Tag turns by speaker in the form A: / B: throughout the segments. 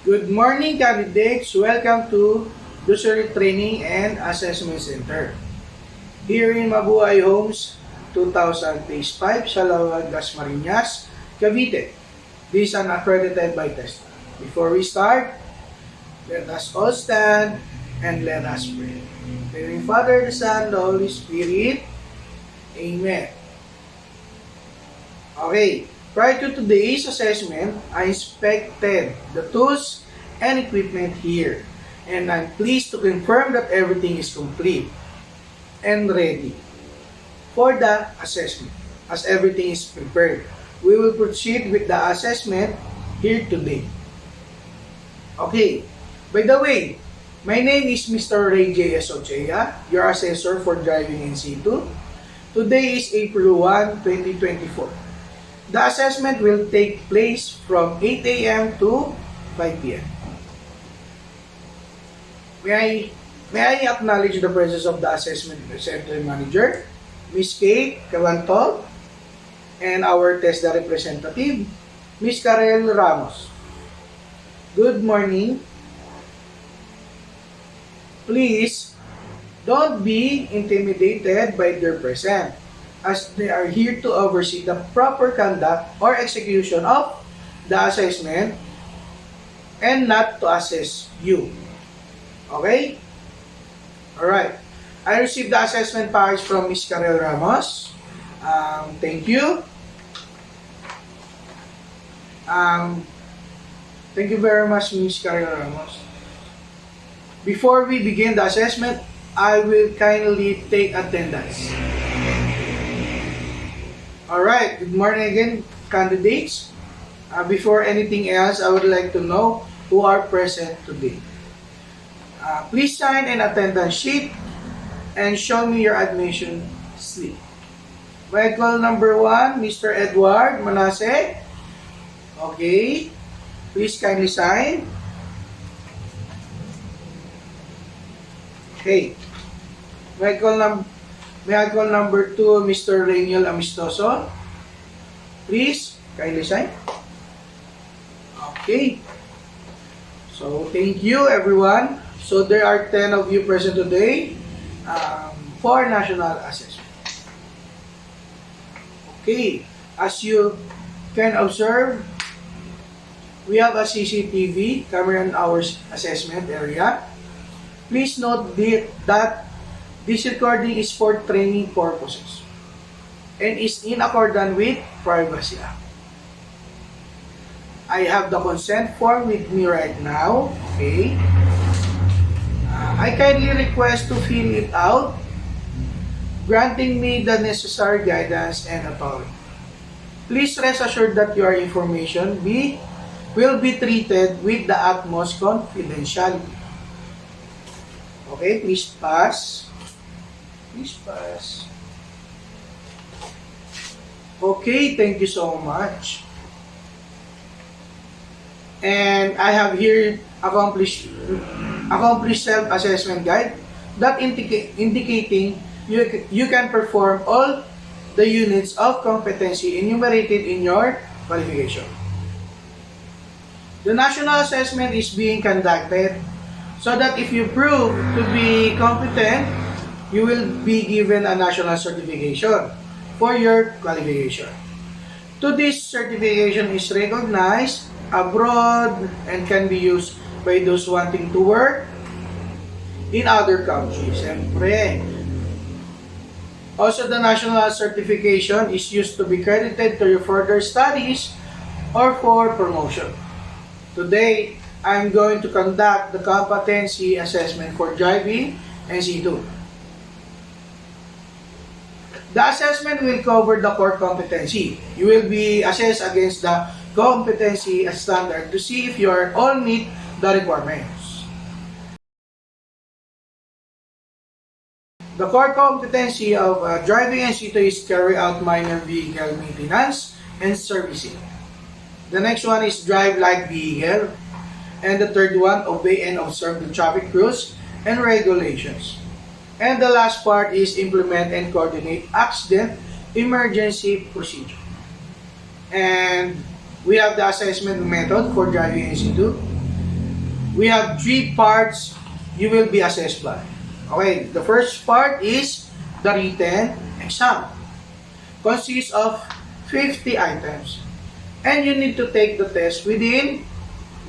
A: Good morning, candidates. Welcome to Luxury Training and Assessment Center. Here in Mabuhay Homes, 2000 Phase 5, Salawag, Dasmariñas, Cavite. This is accredited by test. Before we start, let us all stand and let us pray. Praying Father, the Son, the Holy Spirit. Amen. Okay. Prior to today's assessment, I inspected the tools and equipment here, and I'm pleased to confirm that everything is complete and ready for the assessment. As everything is prepared, we will proceed with the assessment here today. Okay, by the way, my name is Mr. Ray J. S. Ochea, your assessor for driving in C2. Today is April 1, 2024. The assessment will take place from 8 a.m. to 5 p.m. May I acknowledge the presence of the assessment center manager, Ms. Kate Cavantol, and our TESDA representative, Ms. Karel Ramos. Good morning. Please don't be intimidated by their presence, as they are here to oversee the proper conduct or execution of the assessment and not to assess you. Okay? Alright. I received the assessment package from Ms. Karel Ramos. Thank you. Thank you very much, Ms. Karel Ramos. Before we begin the assessment, I will kindly take attendance. Alright, good morning again, candidates. Before anything else, I would like to know who are present today. Please sign an attendance sheet and show me your admission slip. Vehicle number 1, Mr. Edward Manase. Okay, please kindly sign. Okay, Vehicle number 2, Mr. Reniel Amistoso. Please, kindly sign. Okay. So, thank you everyone. So, there are 10 of you present today for national assessment. Okay. As you can observe, we have a CCTV camera in our assessment area. Please note that this recording is for training purposes and is in accordance with Privacy Act. I have the consent form with me right now. Okay. I kindly request to fill it out, granting me the necessary guidance and authority. Please rest assured that your information will be treated with the utmost confidentiality. Okay, please pass. Please pass. Okay, thank you so much. And I have here accomplished self-assessment guide that indicating you can perform all the units of competency enumerated in your qualification. The national assessment is being conducted so that if you prove to be competent, you will be given a national certification for your qualification. This certification is recognized abroad and can be used by those wanting to work in other countries. Siyempre, also the national certification is used to be credited to your further studies or for promotion. Today, I'm going to conduct the competency assessment for driving and C2. The assessment will cover the core competency. You will be assessed against the competency standard to see if you are all meet the requirements. The core competency of driving and C2 is carry out minor vehicle maintenance and servicing. The next one is drive light vehicle. And the third one, obey and observe the traffic rules and regulations. And the last part is implement and coordinate accident emergency procedure. And we have the assessment method for driving NC2. we have three parts you will be assessed by. Okay, the first part is the written exam. Consists of 50 items. And you need to take the test within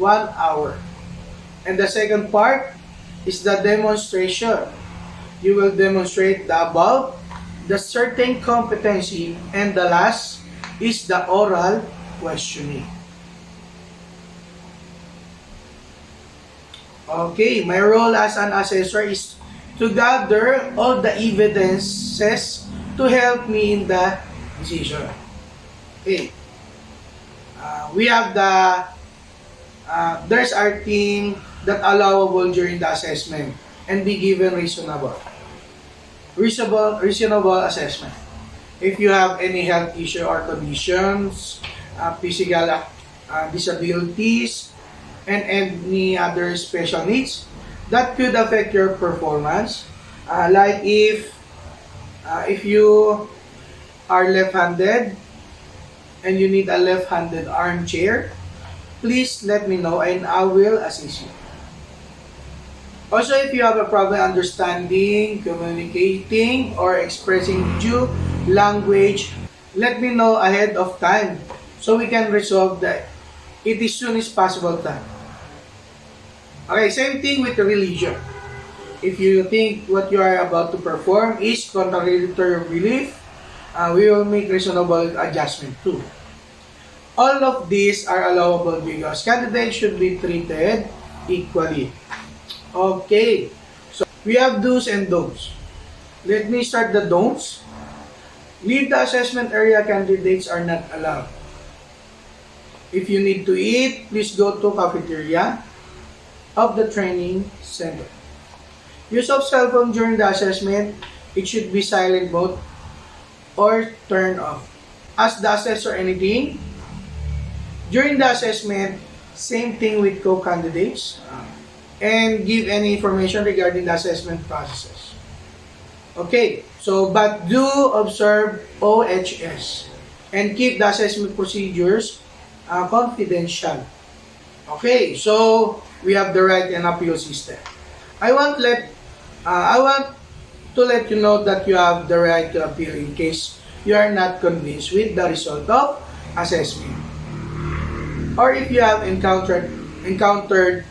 A: 1 hour. And the second part is the demonstration. You will demonstrate the above, the certain competency, and the last is the oral questioning. Okay, my role as an assessor is to gather all the evidences to help me in the decision. Okay, we have there's our team that allowable during the assessment and be given reasonable assessment. If you have any health issue or conditions, physical disabilities, and any other special needs that could affect your performance, like if you are left-handed and you need a left-handed armchair, please let me know and I will assist you. Also, if you have a problem understanding, communicating, or expressing due language, let me know ahead of time so we can resolve that it as soon as possible time. Okay, same thing with the religion. If you think what you are about to perform is contrary to your belief, we will make reasonable adjustment too. All of these are allowable because candidates should be treated equally. Okay, so we have do's and don'ts. Let me start the don'ts. Leave the assessment area, candidates are not allowed. If you need to eat, please go to cafeteria of the training center. Use of cell phone during the assessment, it should be silent mode or turn off. Ask the assessor anything. During the assessment, same thing with co-candidates. And give any information regarding the assessment processes. Okay, so but do observe OHS and keep the assessment procedures confidential. Okay, so we have the right and appeal system. I want to let you know that you have the right to appeal in case you are not convinced with the result of assessment, or if you have encountered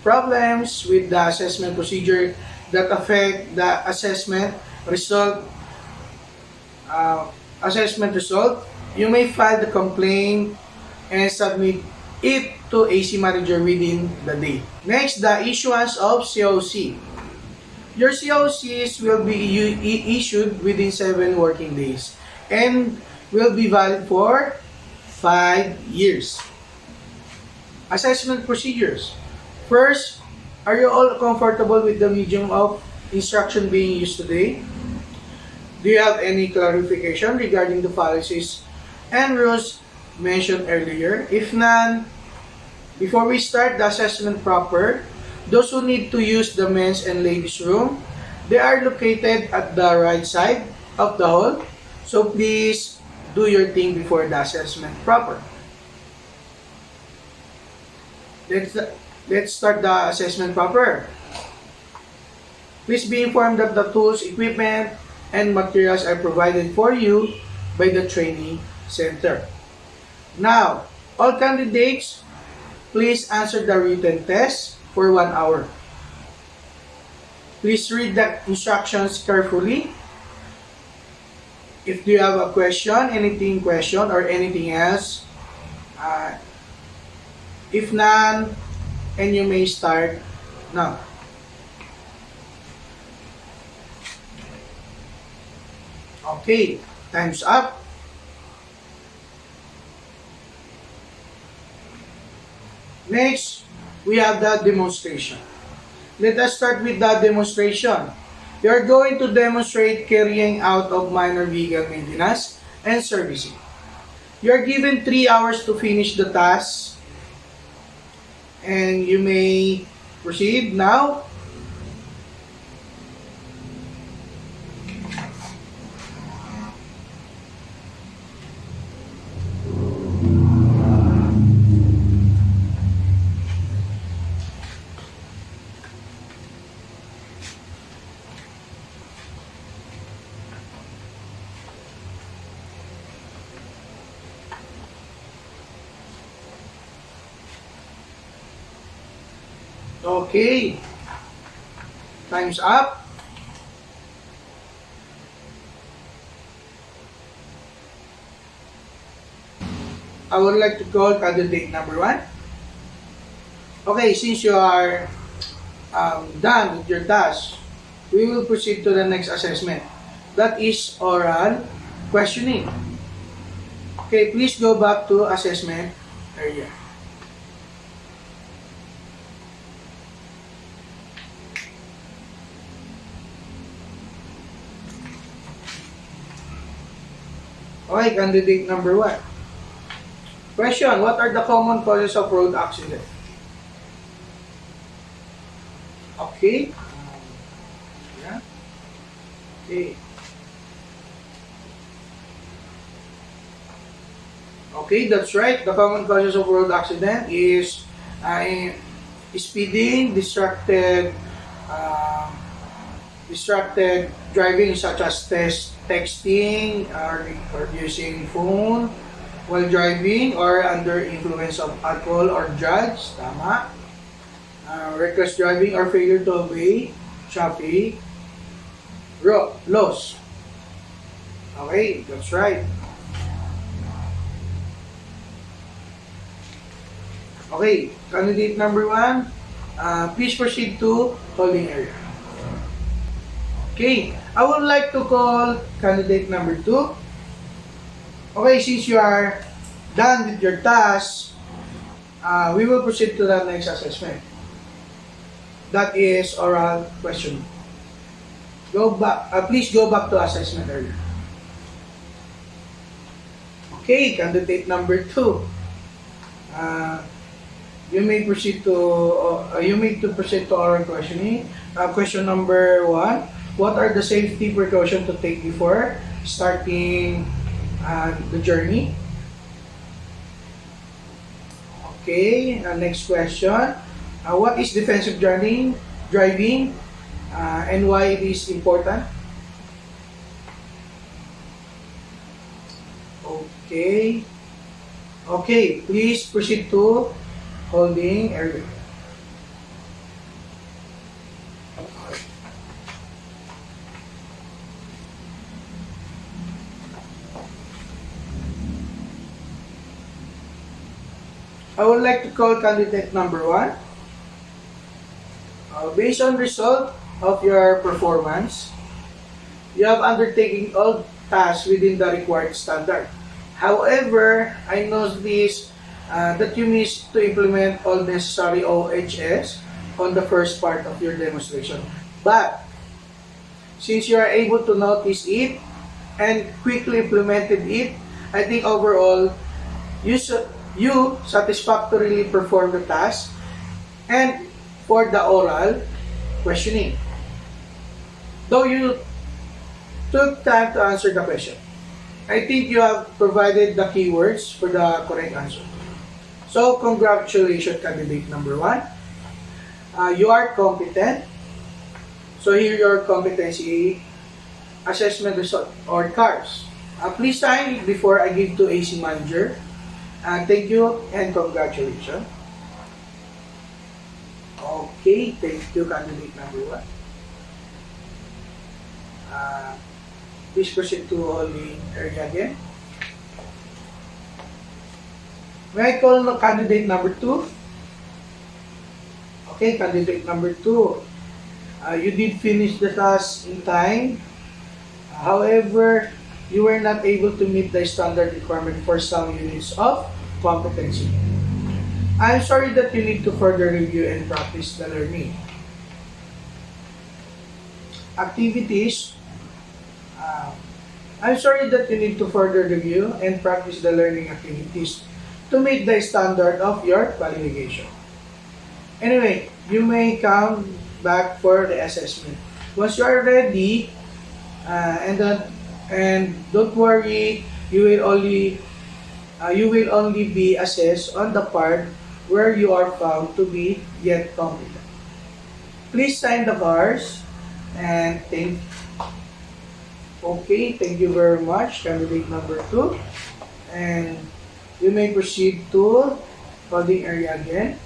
A: problems with the assessment procedure that affect the assessment result, you may file the complaint and submit it to AC manager within the day. Next, the issuance of COC. Your COCs will be issued within 7 working days and will be valid for 5 years. Assessment procedures. First, are you all comfortable with the medium of instruction being used today? Do you have any clarification regarding the policies and rules mentioned earlier? If none, before we start the assessment proper, those who need to use the men's and ladies' room, they are located at the right side of the hall. So please do your thing before the assessment proper. Let's start the assessment proper. Please be informed that the tools, equipment, and materials are provided for you by the training center. Now, all candidates, please answer the written test for 1 hour. Please read the instructions carefully. If you have a question, or anything else, if none, and you may start now. Okay, time's up. Next, we have the demonstration. Let us start with the demonstration. You are going to demonstrate carrying out of minor vehicle maintenance and servicing. You are given 3 hours to finish the task. And you may proceed now. Okay. Time's up. I would like to call candidate number 1. Okay, since you are done with your task, we will proceed to the next assessment. That is oral questioning. Okay, please go back to assessment area. Okay, candidate number 1. Question, what are the common causes of road accident? Okay. Yeah. Okay. Okay, that's right. The common causes of road accident is speeding, distracted driving such as texting or using phone while driving or under influence of alcohol or drugs. Tama. Reckless driving or failure to obey traffic laws. Okay, that's right. Okay, candidate number 1, please proceed to holding area. Okay, I would like to call candidate number 2. Okay, since you are done with your task, we will proceed to the next assessment. That is oral question. Please go back to assessment area. Okay, candidate number 2. You may proceed to proceed to oral questioning. Question number 1. What are the safety precautions to take before starting the journey? Okay, next question. What is defensive driving and why it is important? Okay. Okay, please proceed to holding area. I would like to call candidate number 1. Based on result of your performance, you have undertaken all tasks within the required standard. However, I noticed that you missed to implement all necessary OHS on the first part of your demonstration. But, since you are able to notice it and quickly implemented it, I think overall, you satisfactorily performed the task and for the oral questioning. Though you took time to answer the question, I think you have provided the keywords for the correct answer. So, congratulations, candidate number 1. You are competent. So, here your competency assessment result or CARS. Please sign before I give to AC manager. Thank you and congratulations. Okay, thank you, candidate number 1. Please proceed to holding area again. May I call candidate number 2? Okay, candidate number 2. You did finish the task in time. However, you were not able to meet the standard requirement for some units of competency. I'm sorry that you need to further review and practice the learning. Activities. I'm sorry that you need to further review and practice the learning activities to meet the standard of your qualification. Anyway, you may come back for the assessment. Once you are ready, and don't worry, you will only be assessed on the part where you are found to be yet competent. Please sign the cards and thank you very much, candidate number 2. And you may proceed to holding area again.